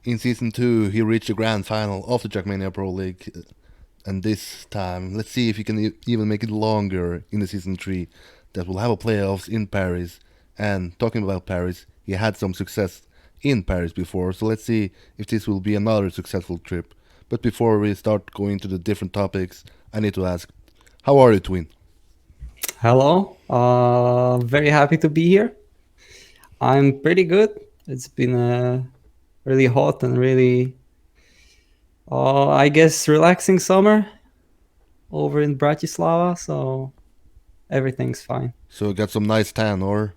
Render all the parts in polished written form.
In Season 2, he reached the grand final of the Trackmania ProLeague. And this time, let's see if he can even make it longer in the Season 3 that will have a playoffs in Paris. And talking about Paris, he had some success in Paris before, so let's see if this will be another successful trip. But before we start going into the different topics, I need to ask, how are you, Tween? Hello, very happy to be here. I'm pretty good. It's been really hot and really, I guess, relaxing summer over in Bratislava, so everything's fine. So got some nice tan, or?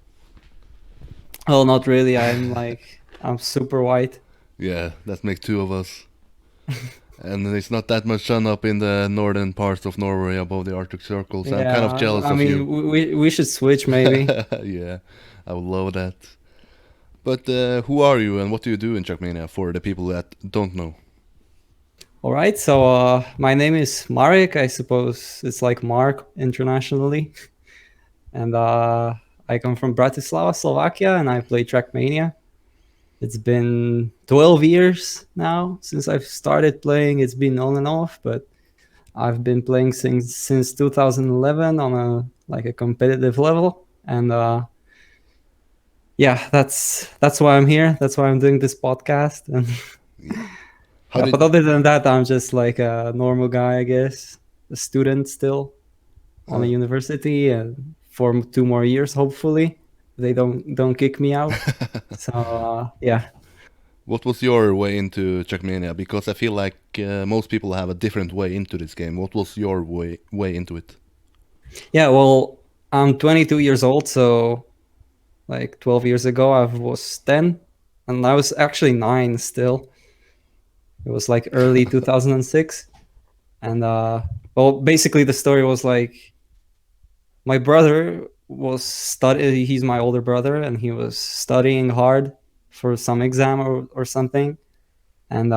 Oh, not really. I'm super white. Yeah, that makes two of us. And it's not that much sun up in the northern parts of Norway above the Arctic Circle, so I'm kind of Yeah, jealous I of mean, you. we should switch maybe. Yeah, I would love that. But who are you and what do you do in Trackmania for the people that don't know? All right, so my name is Marek. I suppose it's like Mark internationally. And I come from Bratislava, Slovakia, and I play Trackmania. It's been 12 years now since I've started playing. It's been on and off, but I've been playing since 2011 on a competitive level. And yeah, that's why I'm here. That's why I'm doing this podcast. And Yeah. How yeah, but did other than that, I'm just like a normal guy, I guess, a student still on a uh, university, and for 2 more years, hopefully they don't kick me out. So yeah. what was your way into Trackmania? Because I feel like most people have a different way into this game. What was your way into it? Yeah, well, I'm 22 years old, so like 12 years ago I was 10, and I was actually 9 still. It was like early 2006. And well, basically the story was like my brother was study he's my older brother, and he was studying hard for some exam or something. And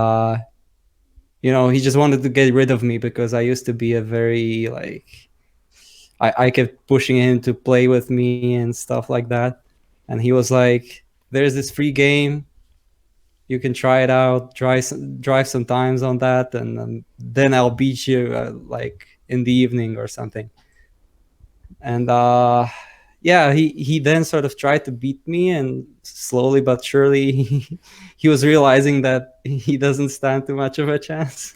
he just wanted to get rid of me because I used to be a very like I kept pushing him to play with me and stuff like that. And he was like, "There's this free game. You can try it out. Drive some times on that, and then I'll beat you like in the evening or something." And yeah, he then sort of tried to beat me, and slowly but surely he was realizing that he doesn't stand too much of a chance.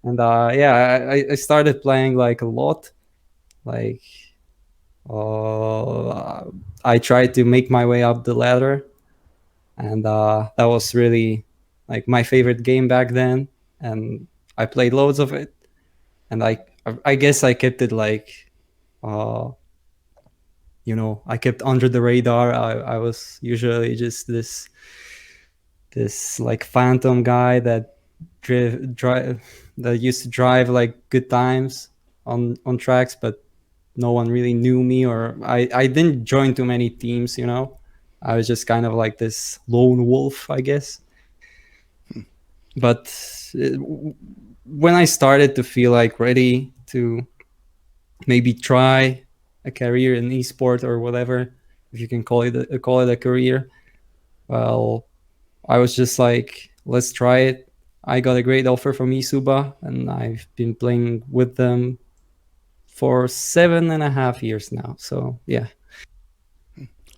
And yeah, I started playing like a lot. Like I tried to make my way up the ladder, and that was really like my favorite game back then. And I played loads of it, and I guess I kept it like uh, I kept under the radar. I was usually just this like phantom guy that drive that used to drive like good times on tracks, but no one really knew me, or I didn't join too many teams. I was just kind of like this lone wolf, I guess. But it, when I started to feel like ready to maybe try a career in esport or whatever, if you can call it a career, well, I was just like, let's try it. I got a great offer from eSuba, and I've been playing with them for 7.5 years now. So yeah.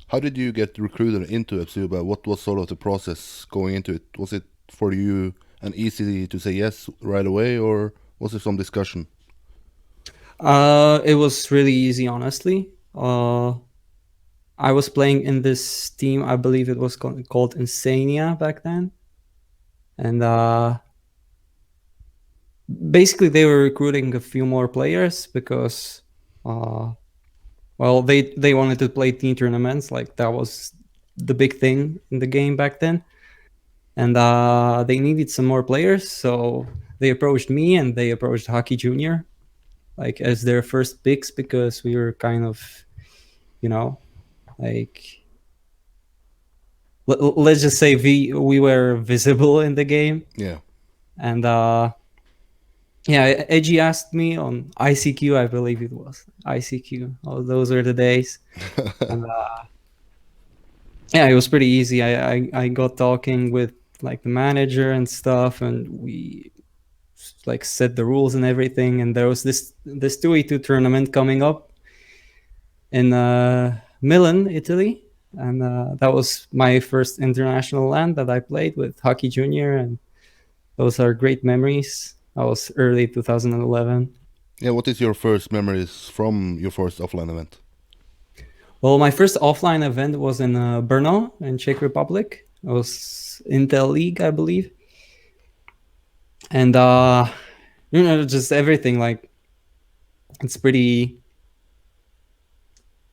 How did you get recruited into eSuba? What was sort of the process going into it? Was it for you an easy to say yes right away, or was there some discussion? It was really easy, honestly. I was playing in this team. I believe it was called Insania back then, and basically they were recruiting a few more players because, uh, well, they wanted to play team tournaments. Like that was the big thing in the game back then, and they needed some more players. So they approached me, and they approached Hockey Junior, like as their first picks, because we were kind of, you know, like let's just say we were visible in the game. Yeah. And yeah, Edgy asked me on ICQ, I believe it was ICQ. Oh, those are the days. And yeah, it was pretty easy. I got talking with like the manager and stuff, and we like set the rules and everything. And there was this 2v2 tournament coming up in Milan, Italy, and that was my first international LAN that I played with Hockey Junior, and those are great memories. That was early 2011. Yeah, what is your first memories from your first offline event? Well, my first offline event was in Brno in Czech Republic. It was Intel League, I believe, and just everything. Like, it's pretty,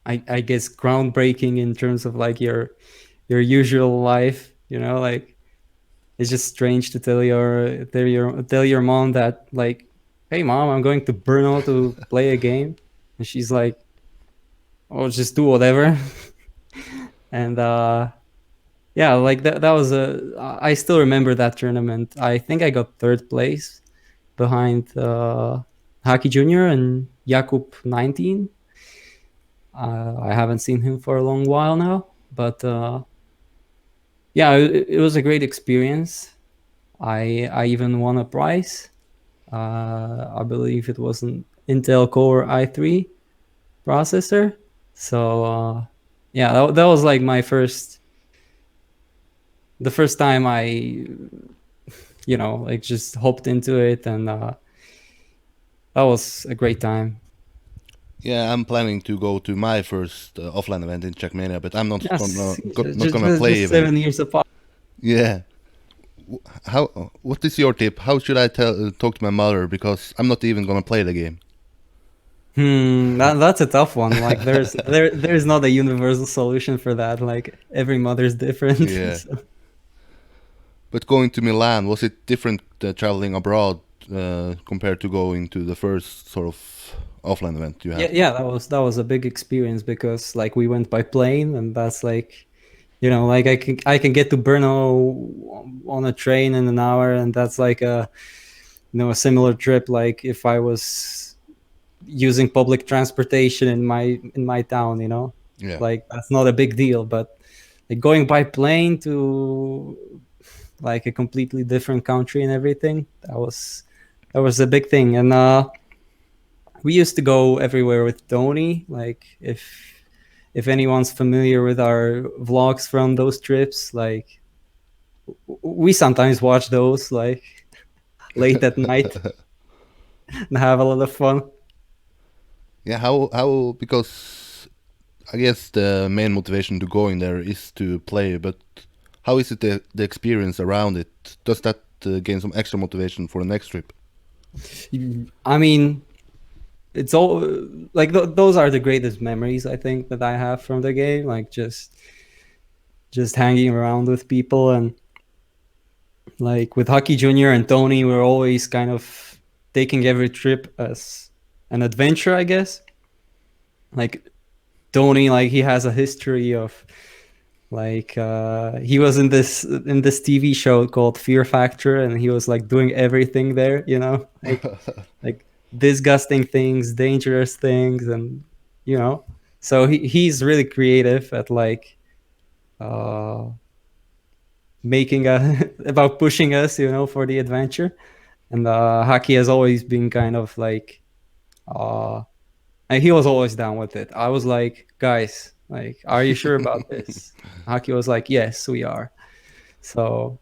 I guess, groundbreaking in terms of like your usual life. Like, it's just strange to tell your mom that, like, hey mom, I'm going to Brno to play a game, and she's like, oh, just do whatever. And yeah, like that was I still remember that tournament. I think I got third place behind Hockey Junior and Jakub 19. I haven't seen him for a long while now, but yeah, it was a great experience. I even won a prize. I believe it was an Intel Core i3 processor. So yeah, that was like the first time I, like, just hopped into it, and that was a great time. Yeah, I'm planning to go to my first offline event in Trackmania, but I'm Yes, not gonna play just even. 7 years apart. Yeah. How? What is your tip? How should I talk to my mother, because I'm not even gonna play the game? That's a tough one. Like, there's not a universal solution for that. Like, every mother's different. Yeah. So. But going to Milan, was it different traveling abroad compared to going to the first sort of offline event you Yeah, had? yeah, that was a big experience, because like we went by plane, and that's like, like I can get to Brno on a train in an hour, and that's like a similar trip like if I was using public transportation in my town. Yeah. Like, that's not a big deal, but like going by plane to like a completely different country and everything, that was a big thing. And we used to go everywhere with Tony. Like, if anyone's familiar with our vlogs from those trips, like, we sometimes watch those like late at night and have a lot of fun. Yeah. How? Because I guess the main motivation to going there is to play, but how is it the experience around it? Does that gain some extra motivation for the next trip? I mean, it's all like those are the greatest memories, I think, that I have from the game. Like, just hanging around with people, and like with Hockey Junior and Tony, we're always kind of taking every trip as an adventure, I guess. Like, Tony, like, he has a history of, like, he was in this TV show called Fear Factor, and he was like doing everything there, like disgusting things, dangerous things, and you know. So he's really creative at like uh making about pushing us, for the adventure. And Haki has always been kind of like uh and he was always down with it. I was like, guys, like, are you sure about this? Haki was like, yes, we are. So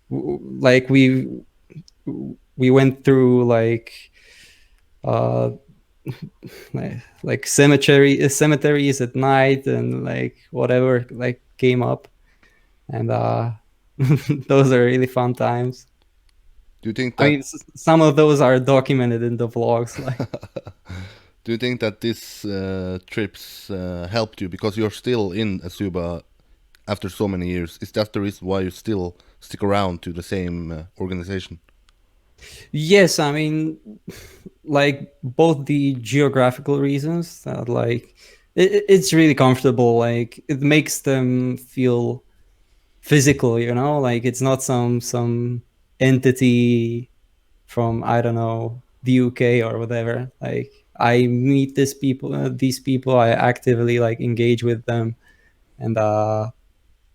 like we went through uh like cemeteries at night, and like whatever like came up. And those are really fun times. Do you think I that mean, some of those are documented in the vlogs. Like, Do you think that these trips helped you, because you're still in eSuba after so many years? Is that the reason why you still stick around to the same organization? yes, I mean, like, both the geographical reasons that, like, it's really comfortable. Like, it makes them feel physical. Like, it's not some entity from, I don't know, the UK or whatever. Like, I meet these people, I actively like engage with them, and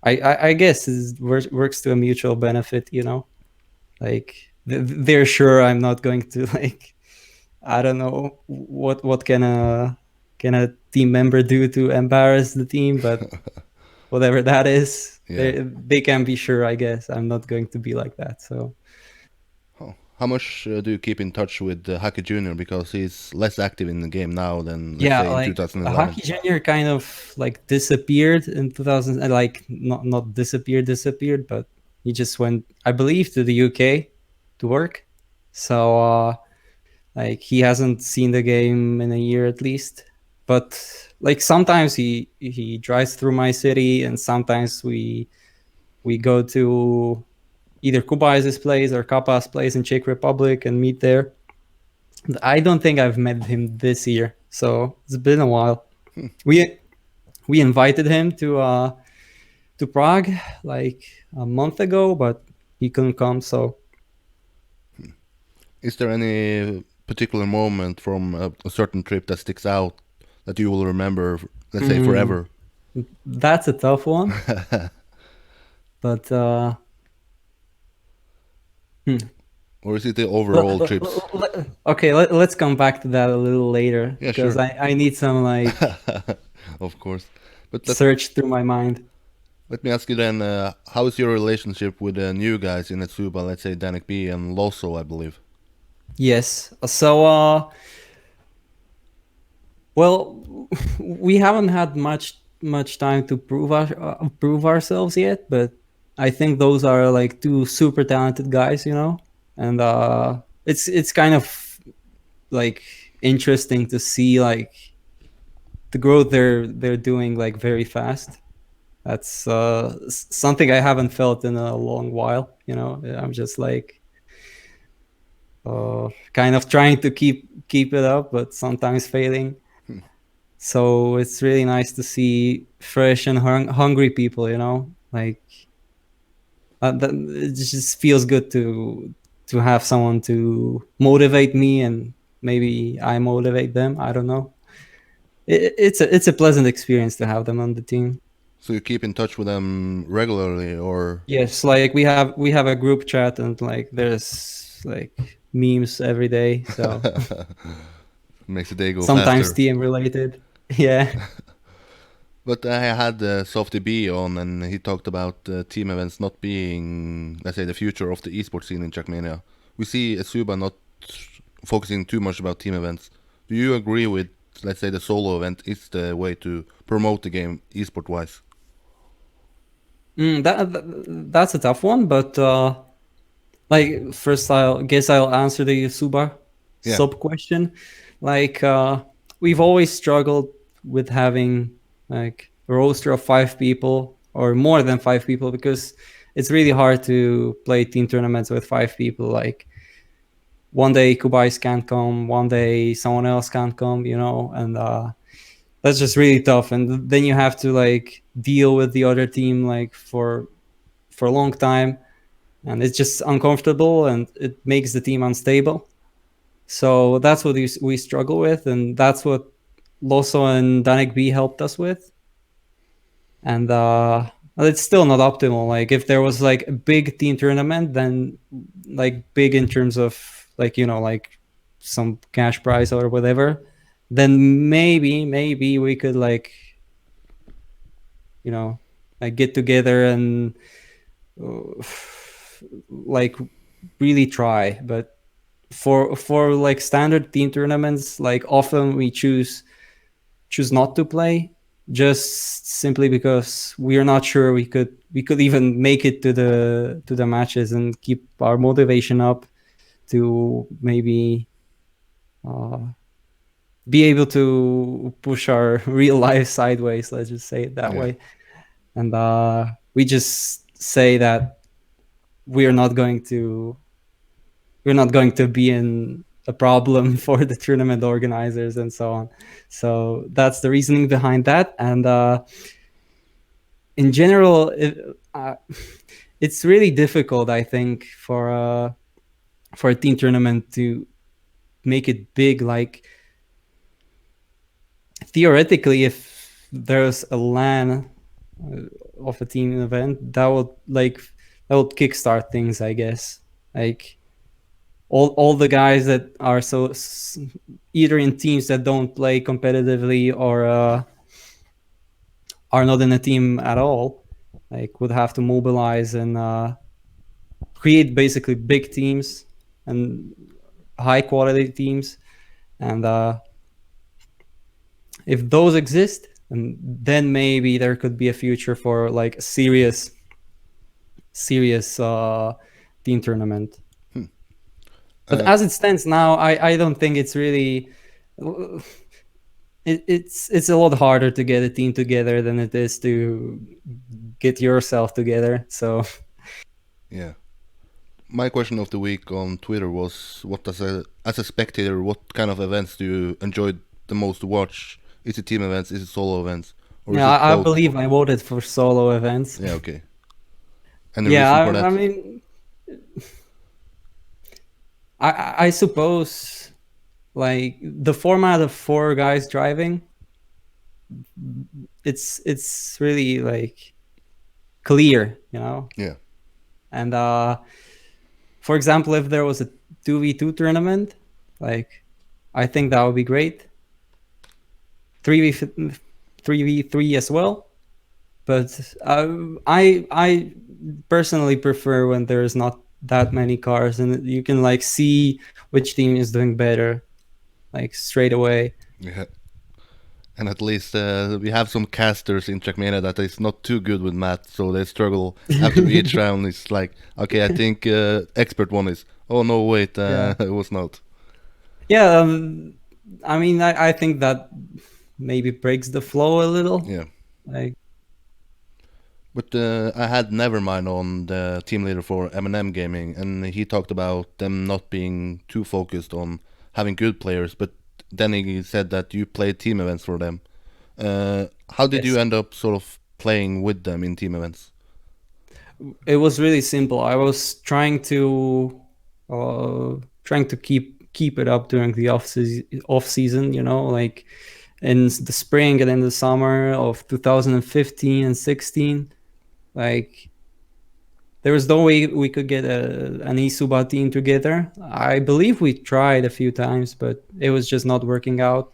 I guess works to a mutual benefit, you know. Like they're sure I'm not going to like, I don't know what can a team member do to embarrass the team, but whatever that is, Yeah. they can be sure, I guess, I'm not going to be like that. So Oh. How much do you keep in touch with Hockey Junior? Because he's less active in the game now than, let's yeah, say, in like 2011. Hockey Junior kind of like disappeared in 2000, like not disappeared, but he just went, I believe, to the UK to work. So like he hasn't seen the game in a year at least. But like sometimes he drives through my city, and sometimes we go to either Kubai's place or Kappa's place in Czech Republic and meet there. I don't think I've met him this year, so it's been a while. We we invited him to Prague like a month ago, but he couldn't come. So Is there any particular moment from a certain trip that sticks out that you will remember, let's say, mm, forever? that's a tough one. But hmm. Or is it the overall trips? Okay, let's come back to that a little later Yeah, because sure. I need some like Of course. But search through my mind. let me ask you then, how is your relationship with the new guys in eSuba, let's say Danik B and Loso, I believe? Yes. So well, we haven't had much time to prove ourselves yet, but I think those are like two super talented guys, you know, and it's kind of like interesting to see like the growth they're doing like very fast. That's something I haven't felt in a long while. You know, I'm just like kind of trying to keep it up, but sometimes failing. So it's really nice to see fresh and hungry people. You know, like it just feels good to have someone to motivate me, and maybe I motivate them. I don't know. It's a pleasant experience to have them on the team. So you keep in touch with them regularly, or Yes, like we have a group chat, and like there's like memes every day. So makes the day go sometimes faster? team related. Yeah. But I had Softy B on, and he talked about team events not being, let's say, the future of the esports scene in Trackmania. We see eSuba not focusing too much about team events. Do you agree with, let's say, the solo event is the way to promote the game esport wise? That's a tough one, but like first I'll guess I'll answer the eSuba Yeah, sub question. Like we've always struggled with having like a roster of 5 people or more than 5 people, because it's really hard to play team tournaments with 5 people. Like one day Kubais can't come, one day someone else can't come, you know, and that's just really tough. And then you have to like deal with the other team like for a long time, and it's just uncomfortable and it makes the team unstable. So that's what we struggle with, and that's what Loso and Danik B helped us with. And well, it's still not optimal. Like if there was like a big team tournament, then like big in terms of like, you know, like some cash prize or whatever, then maybe we could like, you know, like get together and uh, like really try. But for like standard team tournaments, like often we choose not to play, just simply because we are not sure we could even make it to the matches and keep our motivation up to maybe uh, be able to push our real life sideways, let's just say it that yeah. way. And we just say that we are not going to we're not going to be in a problem for the tournament organizers and so on. So that's the reasoning behind that. And in general, it's really difficult, I think, for a team tournament to make it big. Like theoretically, if there's a LAN of a team event, that would kickstart things, I guess. Like all the guys that are either in teams that don't play competitively or are not in a team at all, like would have to mobilize and create basically big teams and high quality teams. And if those exist, and then maybe there could be a future for like a serious team tournament. But Uh, as it stands now, I don't think it's really. It's a lot harder to get a team together than it is to get yourself together. So yeah. My question of the week on Twitter was, what does as a spectator, what kind of events do you enjoy the most to watch? Is it team events? Is it solo events? Or is yeah, it I both? believe I voted for solo events. Yeah, okay. And the Yeah, reason for I that? mean, I suppose like the format of four guys driving, it's really like clear, you know. Yeah. And for example, if there was a 2v2 tournament, like I think that would be great. 3v3 as well. But I personally prefer when there's not that many cars and you can like see which team is doing better like straight away. Yeah. And at least we have some casters in Trackmania that is not too good with math, so they struggle after each round. It's like, okay, I think expert one is. Oh no, wait, Yeah. it was not. Yeah, I mean, I think that maybe breaks the flow a little. Yeah. Like, But I had Nevermind on the team leader for M&M Gaming, and he talked about them not being too focused on having good players. But then he said that you played team events for them. How did you yes, end up sort of playing with them in team events? it was really simple. I was trying to keep it up during the off season, you know, like in the spring and in the summer of 2015 and 16. Like there was no way we could get an eSuba team together. I believe we tried a few times, but it was just not working out.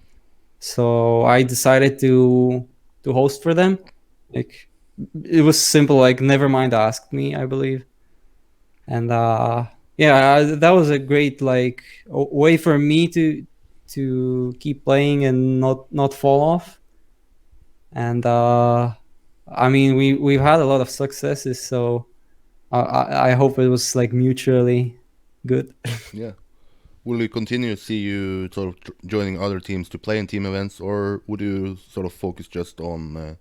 So I decided to host for them. Like it was simple. Like Nevermind asked me, I believe, and yeah, that was a great like way for me to keep playing and not fall off. And I mean, we've had a lot of successes, so I hope it was like mutually good. Yeah. Will you continue to see you sort of joining other teams to play in team events, or would you sort of focus just on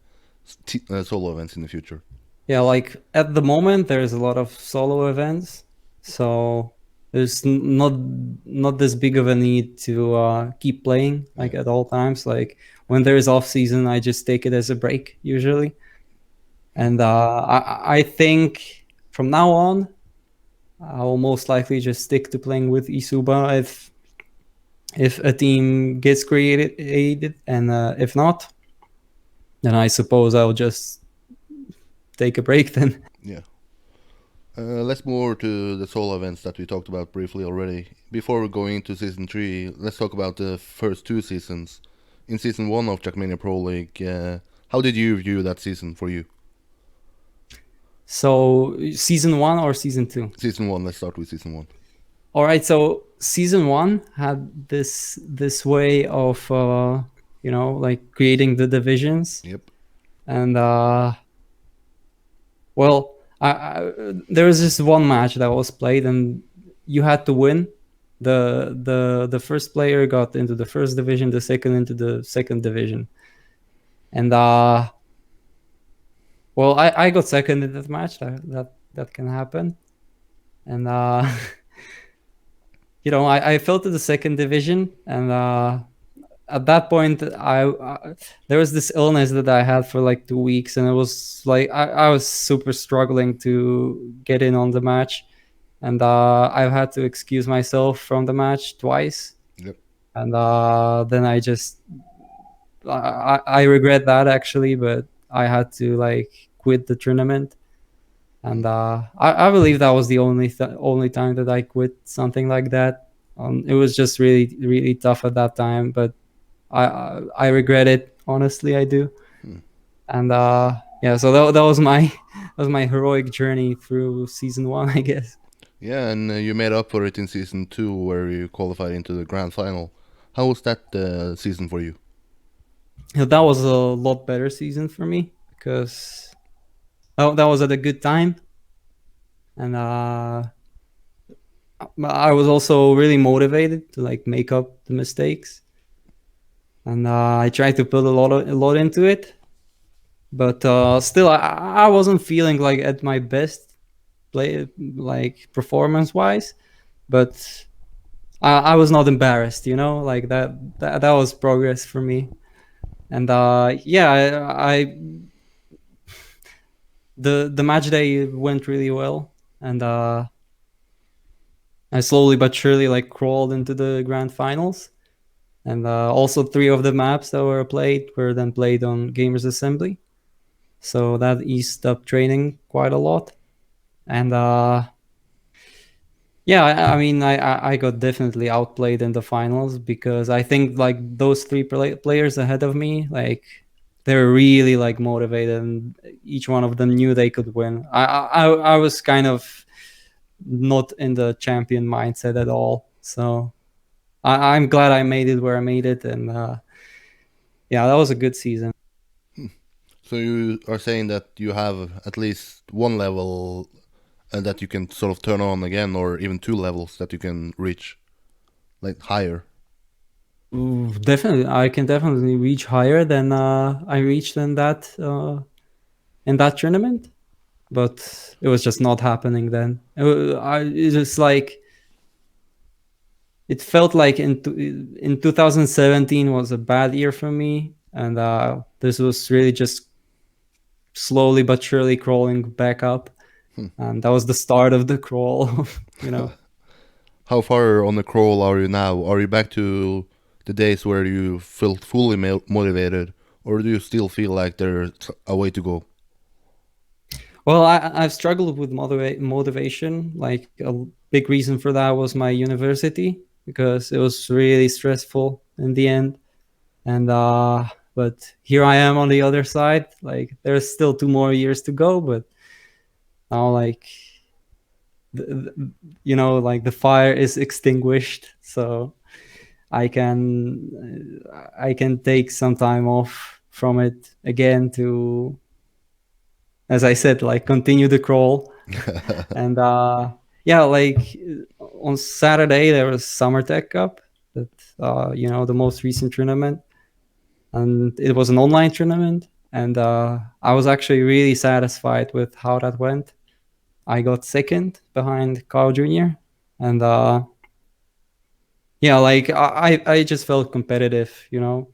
solo events in the future? Yeah, like at the moment there's a lot of solo events, so there's not this big of a need to keep playing like Yeah. at all times. Like when there is off season, I just take it as a break usually, and I think from now on I will most likely just stick to playing with eSuba if a team gets created, and if not, then I suppose I'll just take a break then. Yeah. Let's move over to the solo events that we talked about briefly already. Before we go into season 3, let's talk about the first two seasons. In season 1 of Trackmania ProLeague, how did you view that season for you? So season 1 or season 2? Season 1, let's start with season 1. All right, so season 1 had this way of like creating the divisions. Yep. And well, there was this one match that was played and you had to win. The first player got into the first division, the second into the second division. And well, I got second in that match. That can happen. And I fell to the second division, and at that point, there was this illness that I had for like 2 weeks, and it was like I was super struggling to get in on the match, and I've had to excuse myself from the match twice, Yep. and then I regret that actually, but I had to like quit the tournament. And I believe that was the only time that I quit something like that. It was just really, really tough at that time, but I regret it. Honestly, I do. Hmm. And yeah, so that was my that was my heroic journey through season 1, I guess. Yeah, and you made up for it in season 2 where you qualified into the grand final. How was that season for you? That was a lot better season for me because that was at a good time, and I was also really motivated to like make up the mistakes, and I tried to put a lot into it. But still, I wasn't feeling like at my best play, like performance wise. But I was not embarrassed, you know, like that was progress for me. And yeah, the match day went really well, and I slowly but surely like crawled into the grand finals. And also 3 of the maps that were played were then played on Gamers Assembly, so that eased up training quite a lot. And yeah, I mean, I got definitely outplayed in the finals because I think like those players ahead of me, like they're really like motivated, and each one of them knew they could win. I was kind of not in the champion mindset at all, so I'm glad I made it where I made it, and yeah, that was a good season. So you are saying that you have at least one level that you can sort of turn on again, or even 2 levels that you can reach, like higher. Ooh, definitely, I can definitely reach higher than I reached in that tournament, but it was just not happening then. It was like it felt like in 2017 was a bad year for me, and this was really just slowly but surely crawling back up, Hmm. and that was the start of the crawl. You know. How far on the crawl are you now? Are you back to the days where you felt fully motivated, or do you still feel like there's a way to go? Well, I've struggled with motivation. Like a big reason for that was my university because it was really stressful in the end. And but here I am on the other side. Like there's still 2 more years to go, but now like you know, like the fire is extinguished, so I can take some time off from it again to, as I said, like continue the crawl. And yeah, like on Saturday there was Summer Tech Cup, that you know, the most recent tournament, and it was an online tournament, and I was actually really satisfied with how that went. I got second behind Carl Jr. and yeah, like I just felt competitive, you know,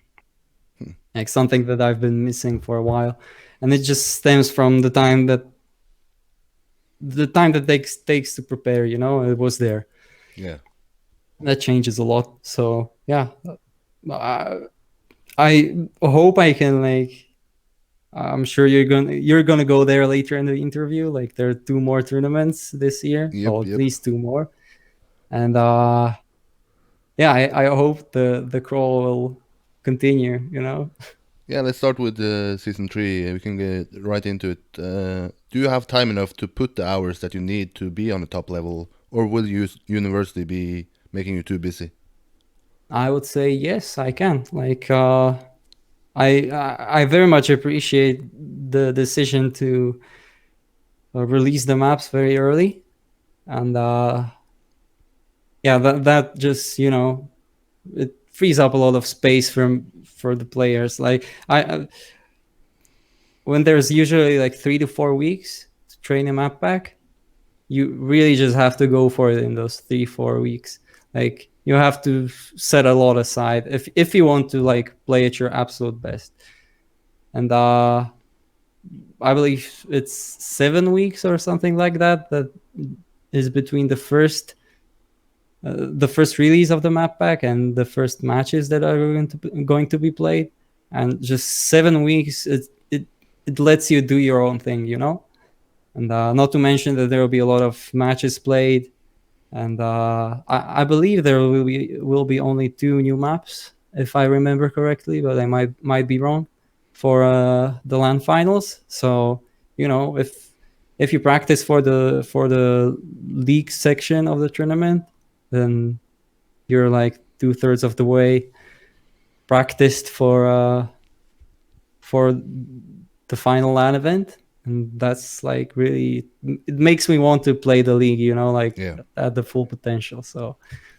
like something that I've been missing for a while, and it just stems from the time that takes to prepare. You know, it was there. Yeah. That changes a lot. So yeah, I, I hope I can like. I'm sure you're gonna go there later in the interview. Like there are 2 more tournaments this year, or Yep. at Yep. least 2 more, and yeah, I hope the crawl will continue. You know. Yeah. Let's start with season 3. We can get right into it. Do you have time enough to put the hours that you need to be on the top level, or will university be making you too busy? I would say yes, I can. Like I very much appreciate the decision to release the maps very early, and yeah, that just, you know, it frees up a lot of space for the players. Like when there's usually like 3 to 4 weeks to train a map pack, you really just have to go for it in those 3 4 weeks. Like you have to set a lot aside if you want to like play at your absolute best. And I believe it's 7 weeks or something like that that is between the first release of the map pack and the first matches that are going to be played. And just 7 weeks, it lets you do your own thing, you know. And not to mention that there will be a lot of matches played, and I believe there will be only 2 new maps, if I remember correctly, but I might be wrong, for the LAN finals. So if you practice for the league section of the tournament, then you're like 2/3 of the way practiced for the final LAN event. And that's like really, it makes me want to play the league, like Yeah. at the full potential. So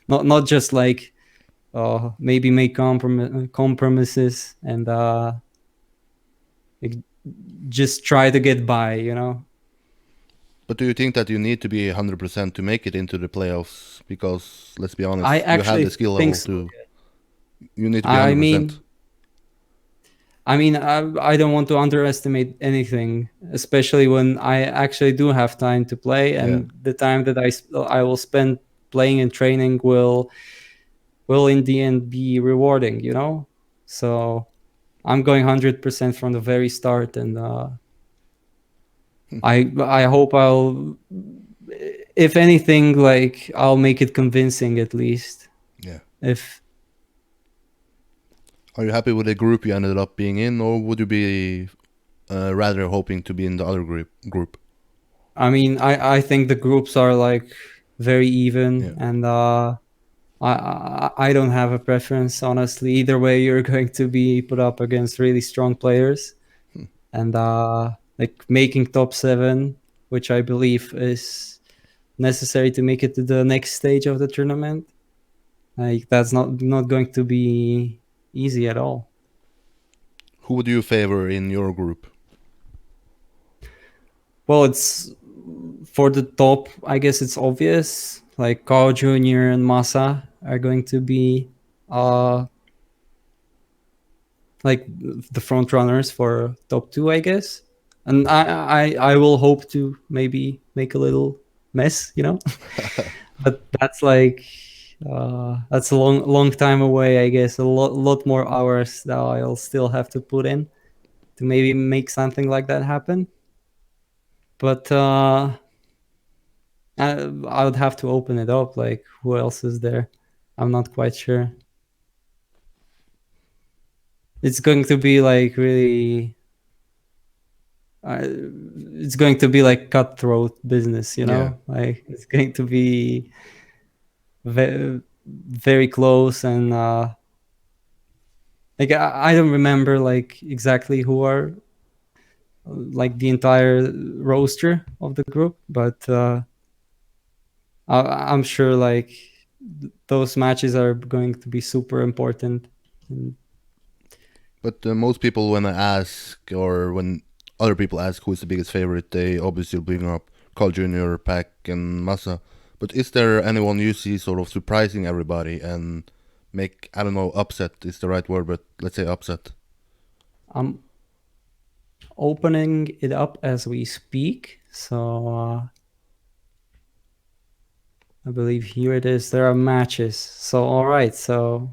not just like maybe make compromises and like, just try to get by. But do you think that you need to be 100% to make it into the playoffs? Because let's be honest, I you have actually the skill think level so. to. You need to be I 100%. mean, I don't want to underestimate anything, especially when I actually do have time to play, Yeah. and the time that I will spend playing and training will in the end be rewarding. So I'm going 100% from the very start, and I hope if anything, like I'll make it convincing at least. Yeah. If Are you happy with the group you ended up being in, or would you be rather hoping to be in the other group? I think the groups are like very even, Yeah. and I don't have a preference, honestly. Either way, you're going to be put up against really strong players, and like making top 7, which I believe is necessary to make it to the next stage of the tournament. Like that's not going to be easy at all. Who would you favor in your group? Well, it's for the top. I guess it's obvious. Like Carl Jr. and Massa are going to be uh like the front runners for top 2, I guess. And I will hope to maybe make a little mess. But that's like that's a long time away, I guess. A lot more hours that I'll still have to put in to maybe make something like that happen. But I would have to open it up. Like, who else is there? I'm not quite sure. It's going to be like really. It's going to be like cutthroat business, Yeah. Like it's going to be very close, and like I don't remember like exactly who are like the entire roster of the group, but I'm sure like those matches are going to be super important. But most people, when I ask, or when other people ask who is the biggest favorite, they obviously bring up Carl Jr., Pack, and Massa. But is there anyone you see sort of surprising everybody and make, I don't know, upset is the right word, but let's say upset? I'm opening it up as we speak, so I believe here it is. There are matches. So all right, so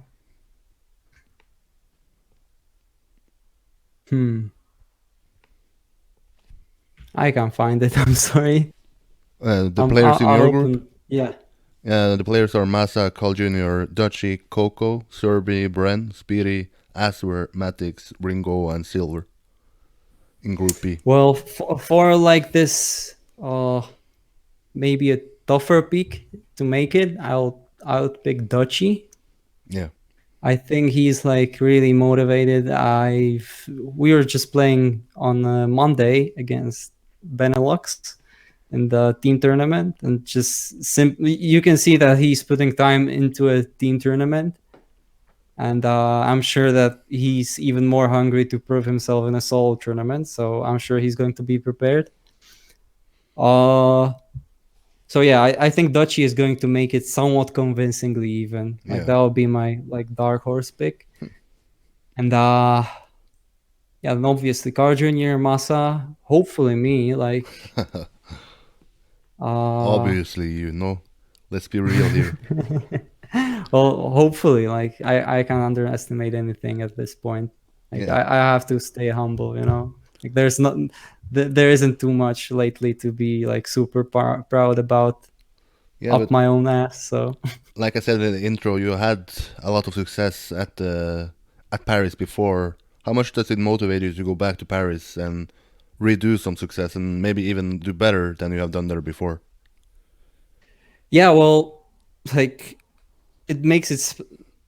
I can't find it. I'm sorry. The players in I'll your group? open. Yeah. The players are Massa, Carl Jr., Dutchy, Coco, Serbi, Bren, Speedy, Aswer, Matix, Ringo, and Silver in Group B. Well, for like this, maybe a tougher pick to make it, I'll pick Dutchy. Yeah. I think he's like really motivated. We were just playing on Monday against Benelux in the team tournament, and just simply you can see that he's putting time into a team tournament, and I'm sure that he's even more hungry to prove himself in a solo tournament. So I'm sure he's going to be prepared. So yeah, I think Dutchy is going to make it somewhat convincingly even. Like Yeah. that will be my like dark horse pick. And yeah, and obviously Carl Jr., Massa, hopefully me, like Obviously, you know. Let's be real here. well, hopefully, I can't underestimate anything at this point. Like Yeah. I have to stay humble. Like there's not, there isn't too much lately to be like super proud about Yeah, up but my own ass. So like I said in the intro, you had a lot of success at Paris before. How much does it motivate you to go back to Paris and redo some success and maybe even do better than you have done there before? yeah, well, like it makes it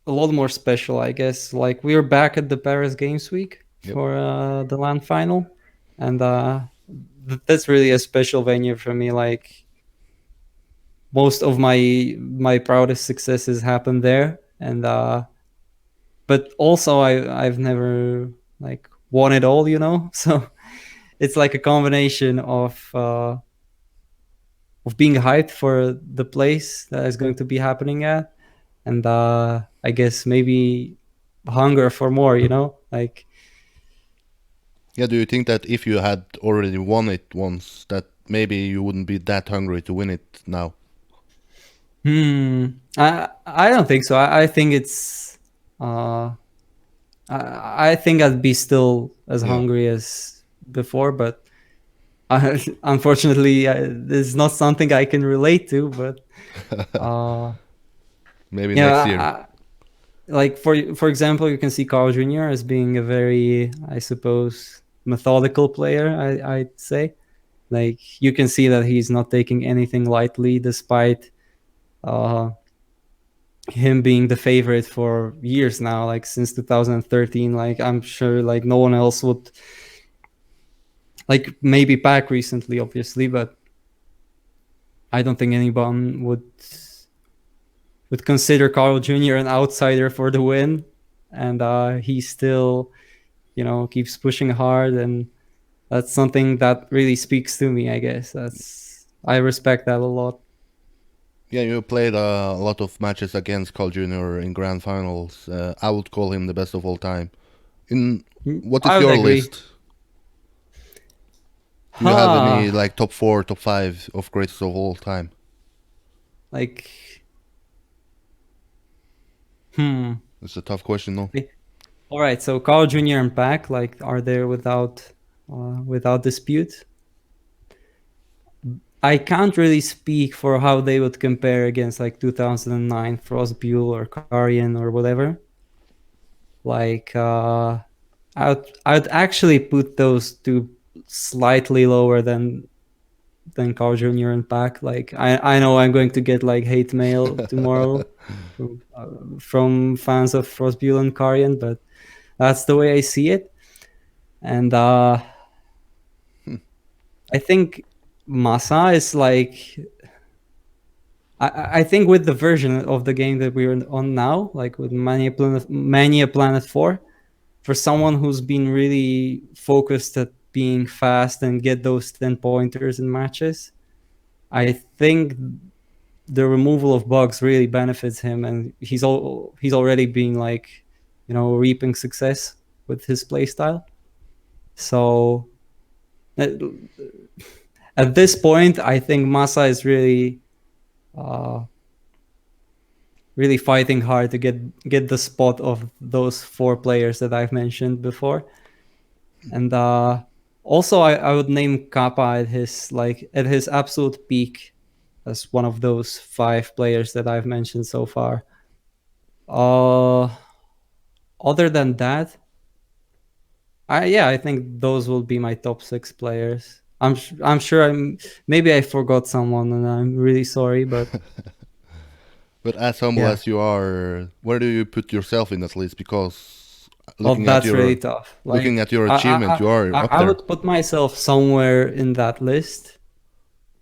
a lot more special, I guess. Like we were back at the Paris Games Week Yep. for the LAN final, and that's really a special venue for me. Like most of my proudest successes happened there, and but also I've never like won it all, you know. So it's like a combination of being hyped for the place that is going to be happening at, and I guess maybe hunger for more, you know, like Yeah, do you think that if you had already won it once, that maybe you wouldn't be that hungry to win it now? hmm, I don't think so. I think it's uh I think I'd be still as Yeah. hungry as before, but unfortunately, this is not something I can relate to. But uh, Maybe yeah, next year. like for example, you can see Carl Jr. as being a very, I suppose, methodical player. I'd say, like you can see that he's not taking anything lightly, despite uh, him being the favorite for years now, like since 2013. Like I'm sure, like no one else would, like maybe Pac recently, obviously, but I don't think anyone would consider Carl Jr. an outsider for the win, and he still, you know, keeps pushing hard, and that's something that really speaks to me. I guess I respect that a lot. Yeah, you played a lot of matches against Carl Jr. in grand finals. I would call him the best of all time. In what I is would your agree. list? Do you have any Huh? like top four, top five of greatest of all time? Like, hmm. It's a tough question, no? All right. So Carl Jr. and Pac, like, are there without dispute? I can't really speak for how they would compare against like 2009 Frostbuel or Karian or whatever. Like, I'd actually put those two slightly lower than Carl Jr. and Pac. Like, I know I'm going to get like hate mail tomorrow from fans of Frostbuel and Karian, but that's the way I see it. And I think Masa is like, I think with the version of the game that we're on now, like with Mania Planet 4, for someone who's been really focused at being fast and get those 10 pointers in matches, I think the removal of bugs really benefits him, and he's already being like, you know, reaping success with his playstyle. So at, at this point, I think Masa is uh, really fighting hard to get the spot of those four players that I've mentioned before. And also, I would name Kappa at his absolute peak as one of those five players that I've mentioned so far. Uh, Other than that, I think those will be my top six players. I'm sure maybe I forgot someone, and I'm really sorry, but But as humble yeah. as you are, where do you put yourself in that list? Because Oh, looking at that's really your tough. looking Like at your achievement, you are up I there. would put myself somewhere in that list,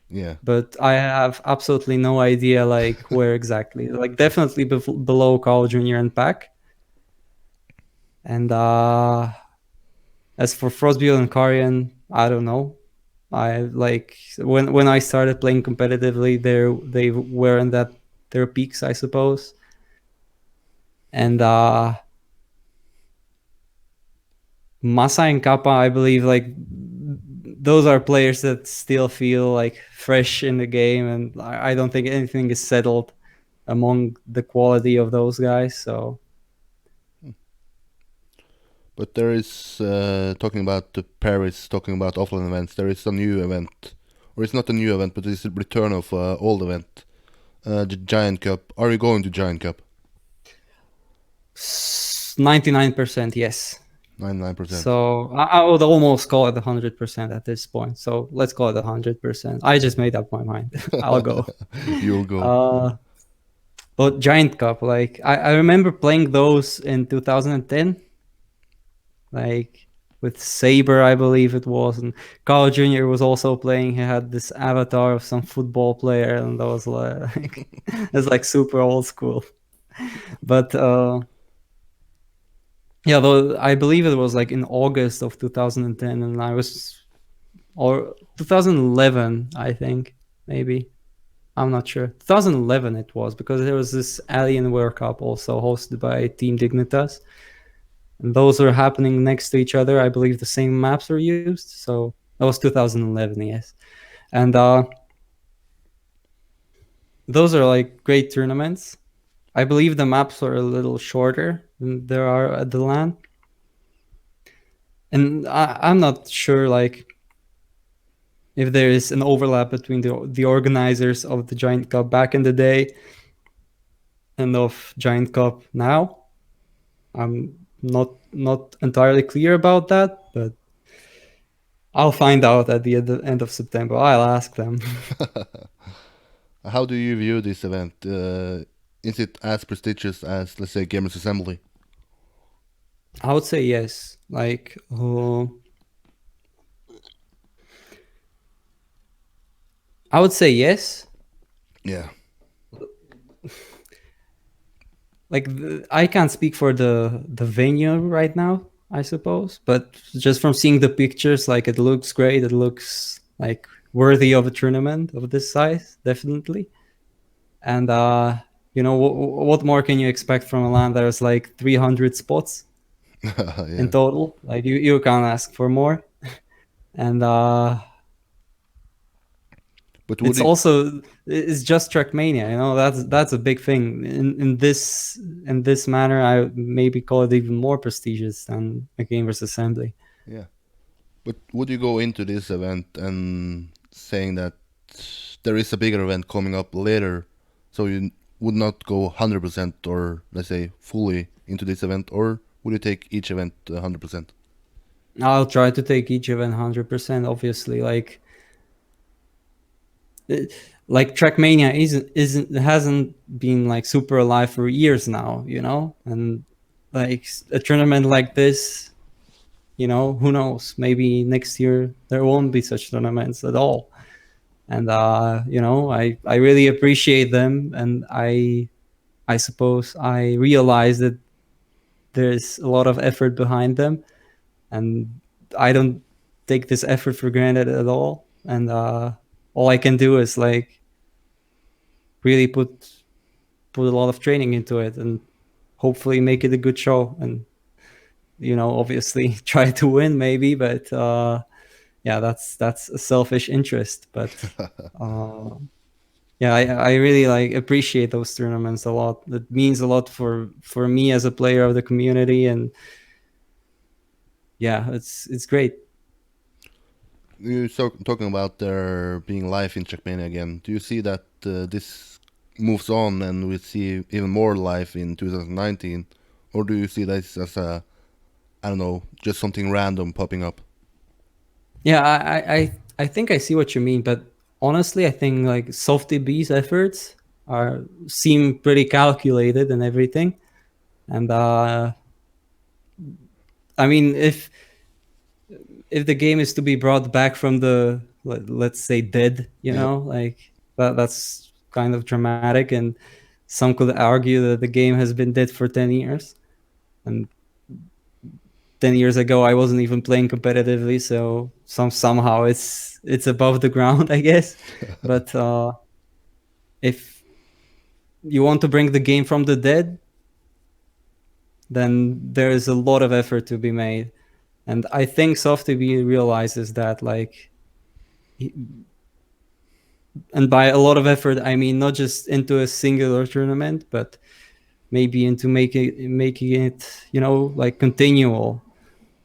Yeah. but I have absolutely no idea like where exactly. Like definitely below Carl Jr. and Pac. And as for Frostbuel and Karian, I don't know. I like when I started playing competitively, they were in that their peaks, I suppose. And Masa and Kappa, I believe, like those are players that still feel like fresh in the game, and I don't think anything is settled among the quality of those guys. So But there is talking about the Paris, talking about offline events. There is a new event, or it's not a new event, but it's a return of old event, the Giant Cup. Are you going to Giant Cup? 99% yes. 99%. So I would almost call it 100% at this point. So let's call it 100%. I just made up my mind. I'll go. You'll go. But Giant Cup, like I remember playing those in 2010, like with Saber, I believe it was, and Carl Jr. was also playing. He had this avatar of some football player, and that was like it's like super old school. But yeah, though I believe it was like in August of 2010, and I was, or 2011, I think, maybe. I'm not sure. 2011 it was, because there was this Alienware Cup also hosted by Team Dignitas. And those are happening next to each other. I believe the same maps were used. So that was 2011, yes. And those are like great tournaments. I believe the maps are a little shorter than there are at the LAN. And I'm not sure like if there is an overlap between the organizers of the Giant Cup back in the day and of Giant Cup now. I'm not entirely clear about that, but I'll find out at the end of September. I'll ask them. How do you view this event? Is it as prestigious as, let's say, Gamers Assembly? I would say yes. Like, I would say yes. Yeah. Like, I can't speak for the venue right now, I suppose, but just from seeing the pictures, like it looks great. It looks like worthy of a tournament of this size, definitely. And you know, what more can you expect from a LAN? There's like 300 spots in Yeah. total. Like you can't ask for more. And But would it's you? also, it's just Trackmania, you know. That's a big thing in this manner. I maybe call it even more prestigious than a Gamers Assembly. Yeah. But would you go into this event and saying that there is a bigger event coming up later, so you would not go 100% or, let's say, fully into this event, or would you take each event 100%? I'll try to take each event 100%. Obviously, like Trackmania isn't hasn't been like super alive for years now, you know, and like a tournament like this, you know, who knows? Maybe next year there won't be such tournaments at all. And you know, I really appreciate them, and I suppose I realize that there's a lot of effort behind them, and I don't take this effort for granted at all. And all I can do is like really put a lot of training into it, and hopefully make it a good show. And you know, obviously try to win maybe, but yeah, that's a selfish interest. But yeah, I really like appreciate those tournaments a lot. It means a lot for me as a player of the community, and yeah, it's great. You talking about there being life in Trackmania again. Do you see that this moves on and we see even more life in 2019, or do you see this as a, I don't know, just something random popping up? Yeah, I think I see what you mean, but honestly, I think like Softy B's efforts are seem pretty calculated and everything. And I mean, if the game is to be brought back from the let's say dead, you Yeah. know, like that's kind of dramatic, and some could argue that the game has been dead for 10 years, and 10 years ago I wasn't even playing competitively, so somehow it's above the ground, I guess. But if you want to bring the game from the dead, then there is a lot of effort to be made. And I think SoftTV realizes that, like, and by a lot of effort, I mean not just into a singular tournament, but maybe into making it, you know, like continual.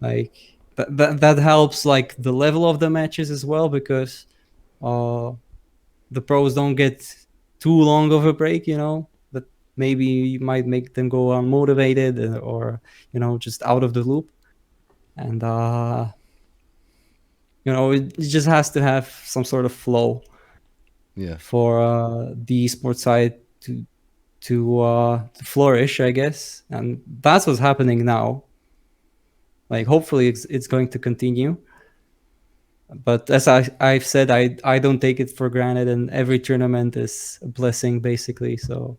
Like that helps like the level of the matches as well, because uh, the pros don't get too long of a break, that maybe you might make them go unmotivated, or just out of the loop. And it just has to have some sort of flow Yeah. for the esports side to flourish, I guess. And that's what's happening now. Like, hopefully it's going to continue. But as I've said, I don't take it for granted, and every tournament is a blessing, basically. So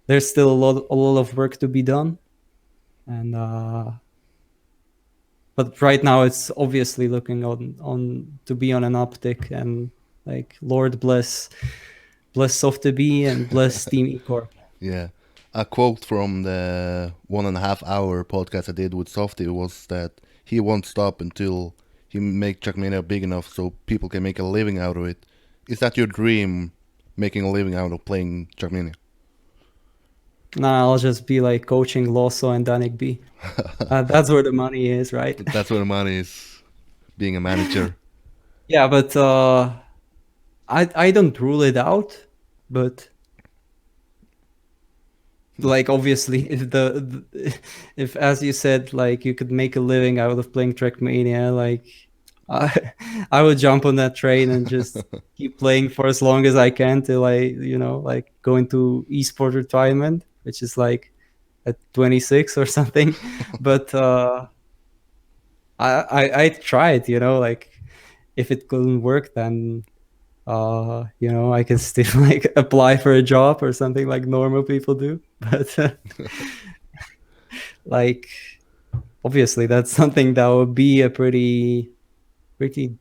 there's still a lot of work to be done. And but right now it's obviously looking on to be on an uptick, and like, Lord bless Softby and bless Team Ecorp. Yeah. A quote from the 1.5 hour podcast I did with Softy was that he won't stop until he make Trackmania big enough so people can make a living out of it. Is that your dream, making a living out of playing Trackmania? Nah, I'll just be like coaching Loso and Danik B. That's where the money is, right? That's where the money is, being a manager. Yeah, but I don't rule it out, but like, obviously, if, as you said, like, you could make a living out of playing Trackmania, like, I I would jump on that train and just keep playing for as long as I can till I like go into esport retirement, which is like at 26 or something. But I tried, like, if it couldn't work, then I can still like apply for a job or something like normal people do. But like, obviously that's something that would be a pretty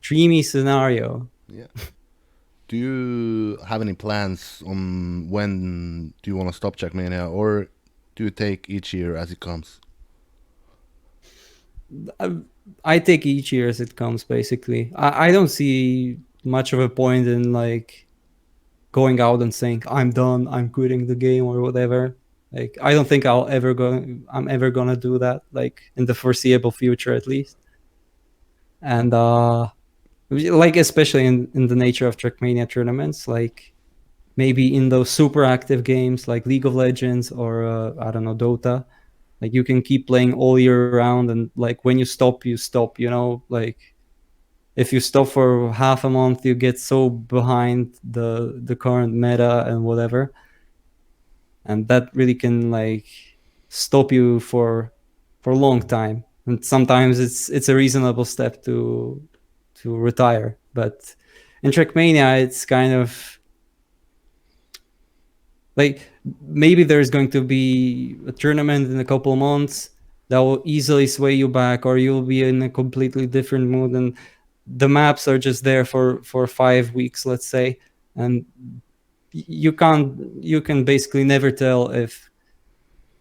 dreamy scenario. Yeah. Do you have any plans on when do you want to stop Trackmania, or do you take each year as it comes? I take each year as it comes, basically. I don't see much of a point in like going out and saying I'm done, I'm quitting the game or whatever. Like, I don't think I'm ever gonna do that, like, in the foreseeable future, at least. And like, especially in the nature of Trackmania tournaments, like, maybe in those super active games like League of Legends or I don't know, Dota, like, you can keep playing all year round, and like, when you stop, like, if you stop for half a month, you get so behind the current meta and whatever, and that really can like stop you for a long time. And sometimes it's a reasonable step to retire. But in Trackmania, it's kind of like, maybe there's going to be a tournament in a couple of months that will easily sway you back, or you'll be in a completely different mood, and the maps are just there for 5 weeks, let's say, and you can basically never tell if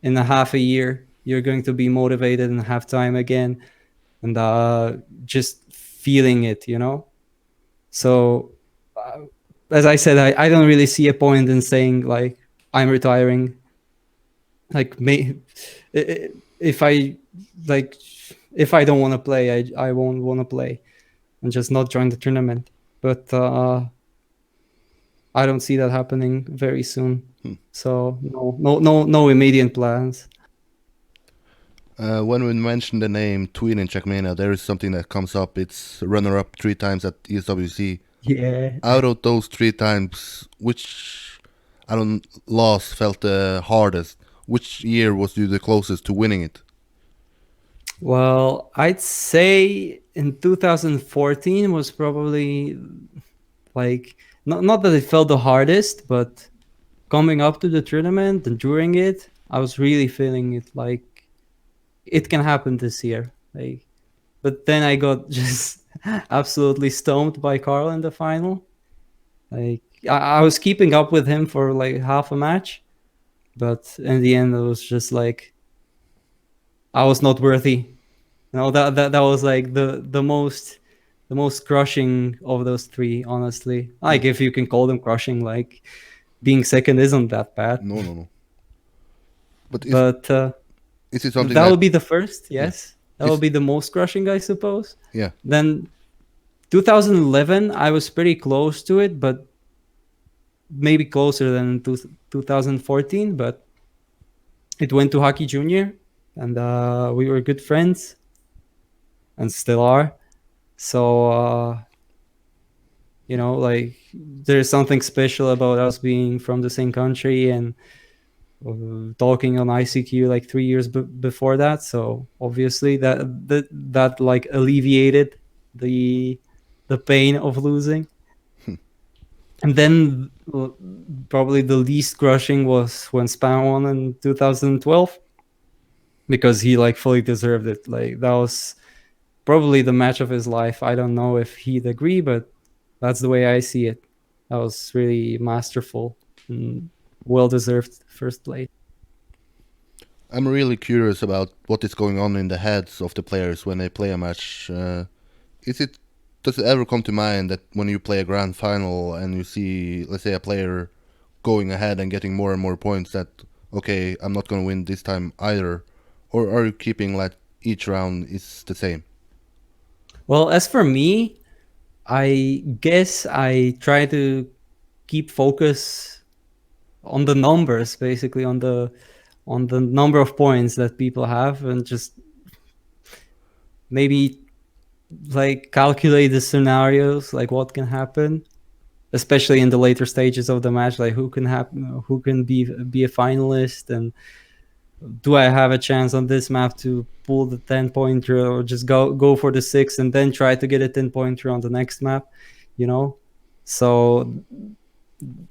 in a half a year you're going to be motivated and have time again, and just feeling it, So as I said, I don't really see a point in saying like I'm retiring. Like, if I like if I don't want to play, I won't want to play and just not join the tournament. But I don't see that happening very soon. So no immediate plans. When we mention the name Tween in Trackmania, there is something that comes up. It's runner-up 3 times at ESWC. Yeah. Out of those 3 times, which loss felt the hardest? Which year was you the closest to winning it? Well, I'd say in 2014 was probably like, not that it felt the hardest, but coming up to the tournament and during it, I was really feeling it, like it can happen this year. Like, but then I got just absolutely stomped by Carl in the final. Like, I was keeping up with him for like half a match, but in the end, it was just like I was not worthy. That was like the most crushing of those three, honestly. Like, if you can call them crushing, like being second isn't that bad. No. But But is it something that that would be the first, yeah? yes. That would be the most crushing, I suppose. Yeah. Then 2011, I was pretty close to it, but maybe closer than 2014. But it went to Hockey Junior, and we were good friends, and still are. So like there's something special about us being from the same country and talking on ICQ like 3 years before that. So obviously that like alleviated the pain of losing. And then probably the least crushing was when Span won in 2012, because he like fully deserved it. Like that was probably the match of his life. I don't know if he'd agree, but that's the way I see it. That was really masterful and well-deserved first place. I'm really curious about what is going on in the heads of the players when they play a match. Does it ever come to mind that when you play a grand final and you see, let's say, a player going ahead and getting more and more points, that okay, I'm not going to win this time either, or are you keeping like each round is the same? Well, as for me, I guess I try to keep focus on the numbers, basically on the number of points that people have, and just maybe like calculate the scenarios, like what can happen, especially in the later stages of the match, like who can be a finalist, and do I have a chance on this map to pull the 10-pointer, or just go for the 6 and then try to get a 10-pointer on the next map, So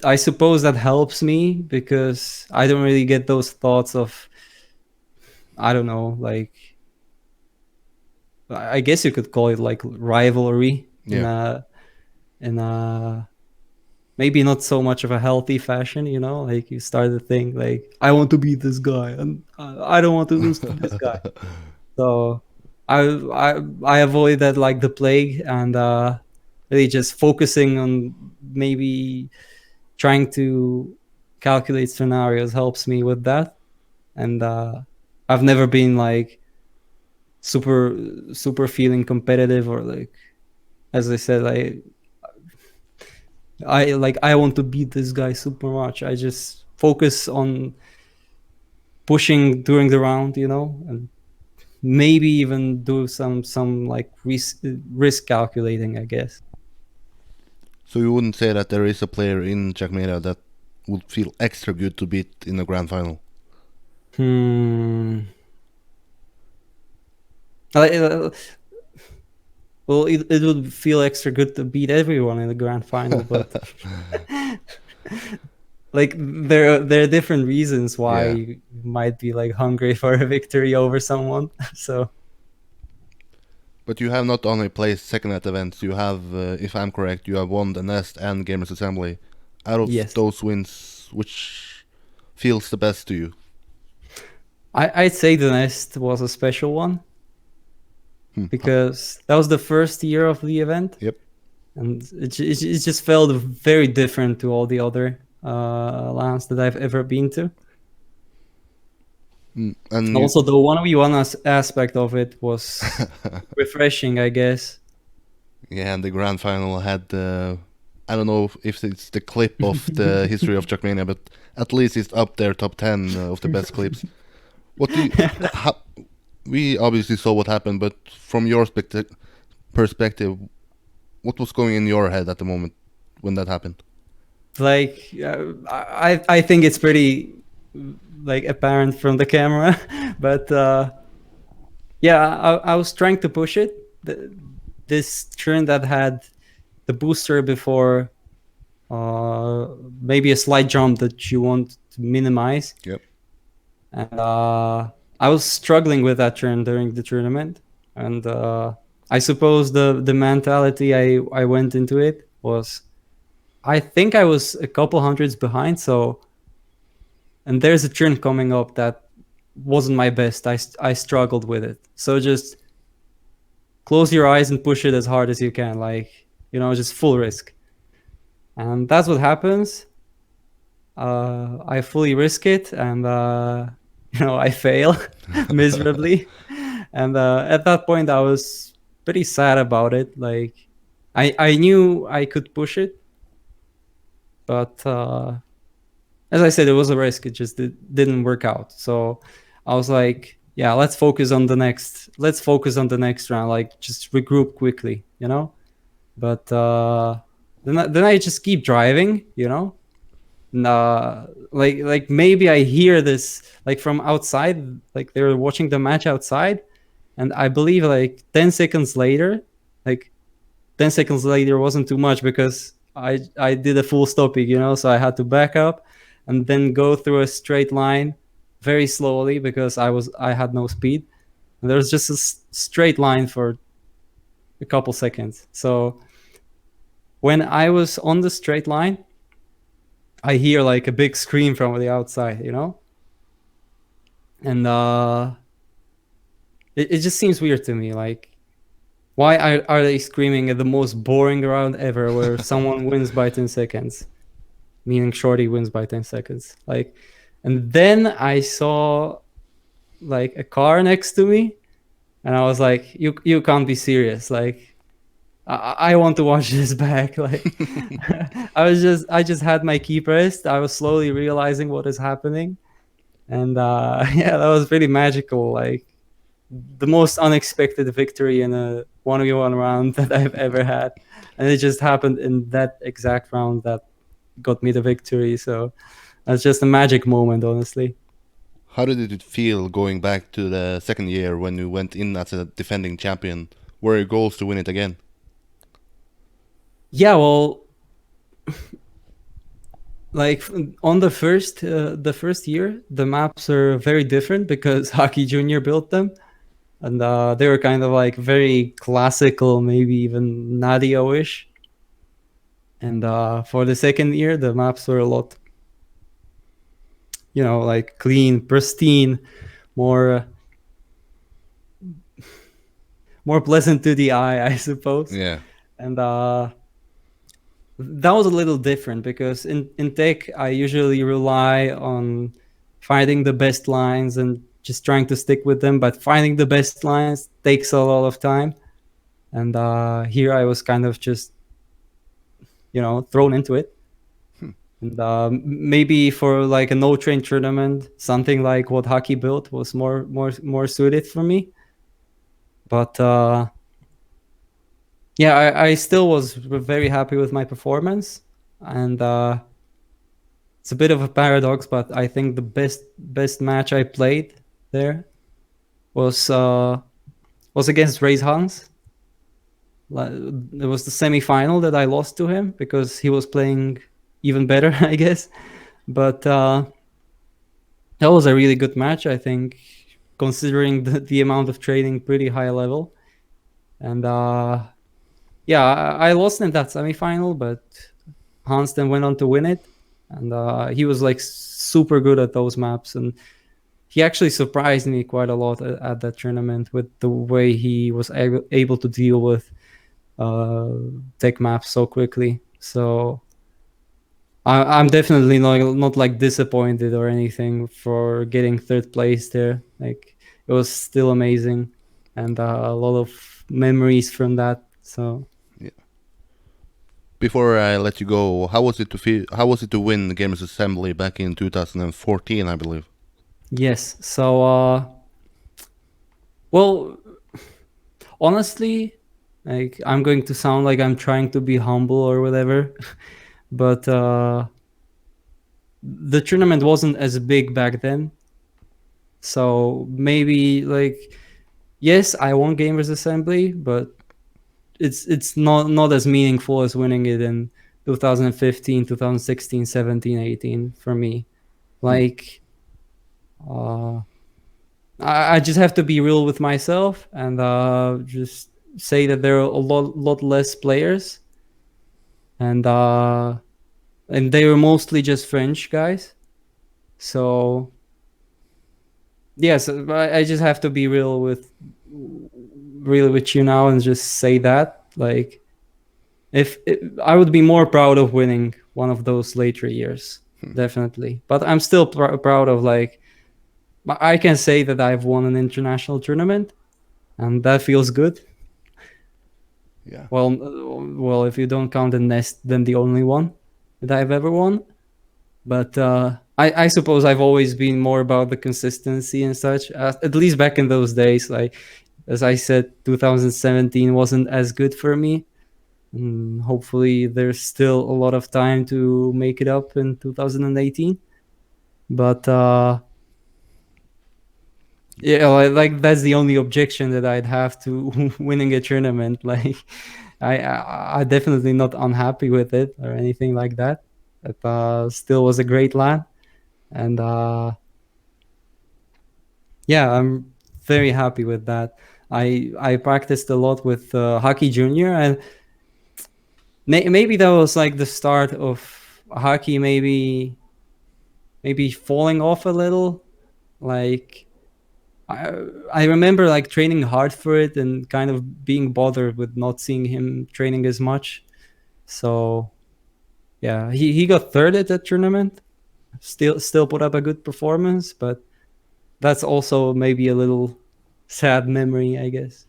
I suppose that helps me, because I don't really get those thoughts of, I don't know, like, I guess you could call it like rivalry. Yeah. In a maybe not so much of a healthy fashion, like you start to think like, I want to beat this guy and I don't want to lose to this guy. So I avoid that like the plague, and really just focusing on maybe trying to calculate scenarios helps me with that. And I've never been like super feeling competitive, or like, as I said, I want to beat this guy super much. I just focus on pushing during the round, and maybe even do some like risk calculating, I guess. So you wouldn't say that there is a player in Trackmania that would feel extra good to beat in a grand final? Well, it would feel extra good to beat everyone in the grand final, but like there are different reasons why you might be like hungry for a victory over someone. So. But you have not only placed second at events, you have, if I'm correct, you have won TheNest and Gamers Assembly. Out of those wins, which feels the best to you? I'd say TheNest was a special one, because that was the first year of the event. Yep. And it just felt very different to all the other lands that I've ever been to. And also the 1v1 aspect of it was refreshing, I guess. Yeah, and the grand final had, I don't know if it's the clip of the history of Trackmania, but at least it's up there, top 10 of the best clips. What do you, we obviously saw what happened, but from your perspective, what was going in your head at the moment when that happened? Like, I think it's pretty like apparent from the camera, but I was trying to push it. This turn that had the booster before, maybe a slight jump that you want to minimize. Yep. And I was struggling with that turn during the tournament, and I suppose the mentality I went into it was, I think I was a couple hundreds behind, and there's a turn coming up that wasn't my best. I struggled with it. So just close your eyes and push it as hard as you can, like, just full risk. And that's what happens. I fully risk it, and I fail miserably. And at that point, I was pretty sad about it. Like, I knew I could push it, but as I said, it was a risk. It just didn't work out. So I was like, yeah, let's focus on the next. Let's focus on the next round. Like, just regroup quickly, you know. But then I just keep driving, you know. Like maybe I hear this like from outside, like they're watching the match outside, and I believe like 10 seconds later, like 10 seconds later wasn't too much because I did a full stopping, you know, so I had to back up and then go through a straight line very slowly because I had no speed. And there was just a straight line for a couple seconds. So when I was on the straight line, I hear like a big scream from the outside, you know? And it just seems weird to me. Like, why are they screaming at the most boring round ever where someone wins by 10 seconds? Meaning Shorty wins by 10 seconds. Like, and then I saw like a car next to me, and I was like, you can't be serious. Like, I want to watch this back. Like, I just had my key pressed. I was slowly realizing what is happening, and yeah, that was pretty magical. Like, the most unexpected victory in a 1v1 round that I've ever had, and it just happened in that exact round that got me the victory. So that's just a magic moment, honestly. How did it feel going back to the second year when you went in as a defending champion? Were your goals to win it again? Yeah, well, like on the first year, the maps are very different because Hockey Junior built them, and they were kind of like very classical, maybe even Nadio-ish. And for the second year, the maps were a lot, you know, like clean, pristine, more more pleasant to the eye, I suppose. Yeah. And that was a little different because in tech, I usually rely on finding the best lines and just trying to stick with them. But finding the best lines takes a lot of time. And here I was kind of just, you know, thrown into it. And maybe for like a no-train tournament, something like what Hockey built was more suited for me. But yeah, I still was very happy with my performance, and it's a bit of a paradox, but I think the best match I played there was against Raise Hans. It was the semi-final that I lost to him because he was playing even better, I guess. But that was a really good match, I think, considering the amount of training, pretty high level. And yeah, I lost in that semi-final, but Hans then went on to win it. And he was like super good at those maps. And he actually surprised me quite a lot at that tournament with the way he was able to deal with tech maps so quickly. So I'm definitely not like disappointed or anything for getting third place there. Like, it was still amazing, and a lot of memories from that. So Yeah. Before I let you go, how was it to feel? How was it to win the Gamers Assembly back in 2014, I believe? yes, so well, honestly, like, I'm going to sound like I'm trying to be humble or whatever, but the tournament wasn't as big back then. So maybe like, yes, I won Gamers Assembly, but it's not as meaningful as winning it in 2015, 2016, 17, 18 for me. Like, I just have to be real with myself and just say that there are a lot less players, and they were mostly just French guys. So yes, I just have to be real with you now and just say that, like, if I would be more proud of winning one of those later years, definitely. But I'm still proud of, like, I can say that I've won an international tournament, and that feels good. Yeah. Well, if you don't count TheNest, then the only one that I've ever won. But I suppose I've always been more about the consistency and such. At least back in those days, like as I said, 2017 wasn't as good for me. Hopefully, there's still a lot of time to make it up in 2018. But yeah, like that's the only objection that I'd have to winning a tournament. Like, I definitely not unhappy with it or anything like that. It still was a great LAN, and yeah, I'm very happy with that. I practiced a lot with Hockey Junior, and maybe that was like the start of hockey. Maybe falling off a little. Like I I remember like training hard for it and kind of being bothered with not seeing him training as much. So yeah, he got third at that tournament. Still put up a good performance, but that's also maybe a little sad memory, I guess.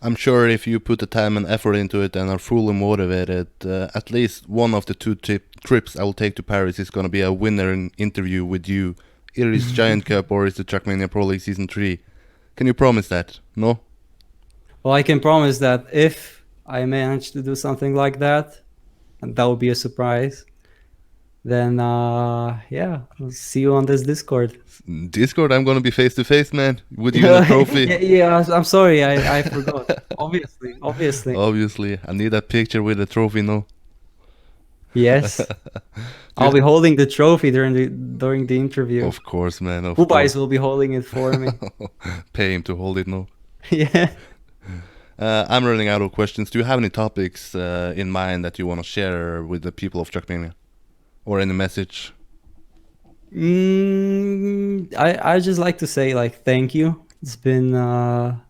I'm sure if you put the time and effort into it and are fully motivated, at least one of the two trips I will take to Paris is going to be a winner interview with you. Either it's Giant Cup or it's the Trackmania ProLeague Season 3. Can you promise that? No? Well, I can promise that if I manage to do something like that, and that would be a surprise, then yeah, I'll see you on this Discord. Discord, I'm going to be face to face, man, with you in a trophy. Yeah, I'm sorry, I forgot. Obviously. Obviously, I need a picture with a trophy, no? Yes. I'll be holding the trophy during the interview. Of course, man. Of Ubais course. will be holding it for me. Pay him to hold it, no? Yeah. I'm running out of questions. Do you have any topics in mind that you want to share with the people of Trackmania? Or any message? I just like to say like thank you. It's been a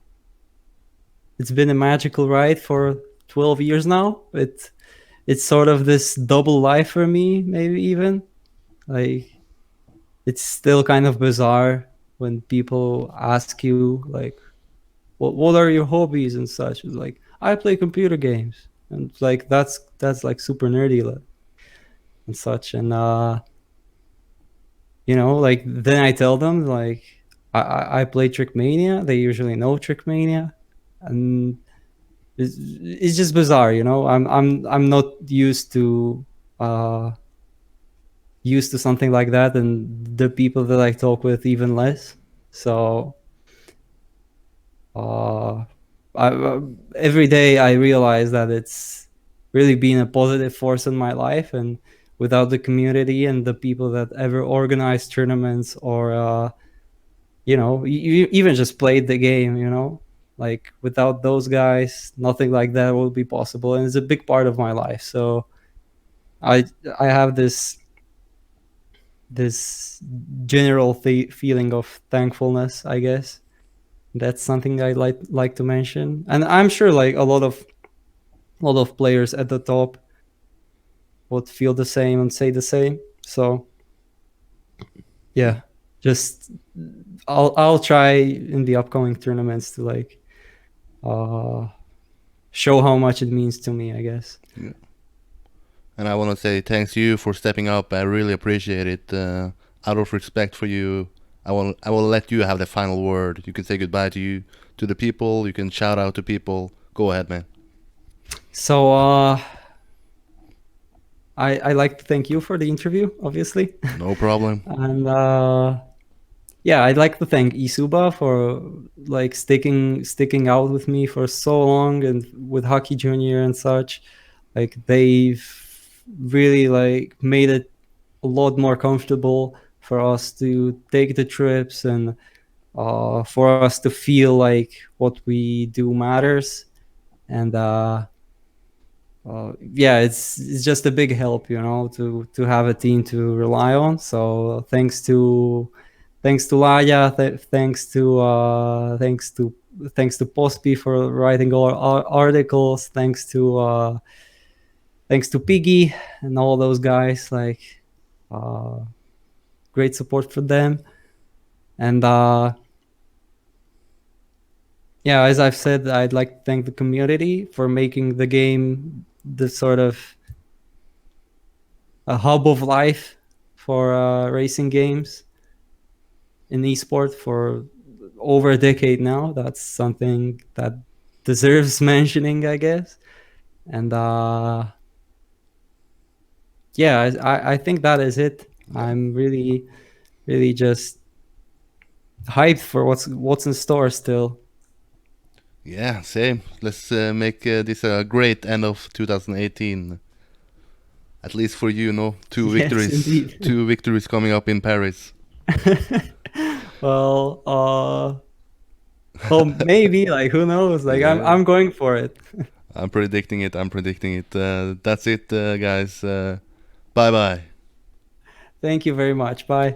magical ride for 12 years now. It's sort of this double life for me, maybe even. Like it's still kind of bizarre when people ask you like what are your hobbies and such. It's like I play computer games. And it's like that's like super nerdy and such. And you know, like then I tell them like I play Trackmania. They usually know Trackmania, and it's just bizarre, you know. I'm not uh, used to something like that, and the people that I talk with even less. So uh, every day I realize that it's really been a positive force in my life, and without the community and the people that ever organize tournaments or you know, you even just played the game, you know, like without those guys, nothing like that would be possible, and it's a big part of my life. So I I have this general feeling of thankfulness, I guess. That's something I like to mention, and I'm sure like a lot of players at the top would feel the same and say the same. So yeah, just I'll try in the upcoming tournaments to like uh show how much it means to me, I guess. Yeah. And I want to say thanks to you for stepping up. I really appreciate it. Out of respect for you, I will let you have the final word. You can say goodbye to the people. You can shout out to people. Go ahead, man. So I like to thank you for the interview, obviously. No problem. And yeah, I'd like to thank eSuba for like sticking out with me for so long, and with Hockey Junior and such. Like they've really like made it a lot more comfortable for us to take the trips, and for us to feel like what we do matters. And yeah, it's just a big help, you know, to have a team to rely on. So thanks to Laya, thanks to Pospi for writing all our articles. Thanks to Piggy and all those guys. Like great support for them. And Yeah, as I've said, I'd like to thank the community for making the game the sort of a hub of life for racing games in esport for over a decade now. That's something that deserves mentioning, I guess. And yeah, I think that is it. Yeah. I'm really, really just hyped for what's in store still. Yeah, same. Let's make this a great end of 2018. At least for you, no? Yes, indeed. Two victories coming up in Paris. Well, well, maybe, like, who knows? Like, Yeah, I'm going for it. I'm predicting it. I'm predicting it. That's it, guys. Bye bye. Thank you very much. Bye.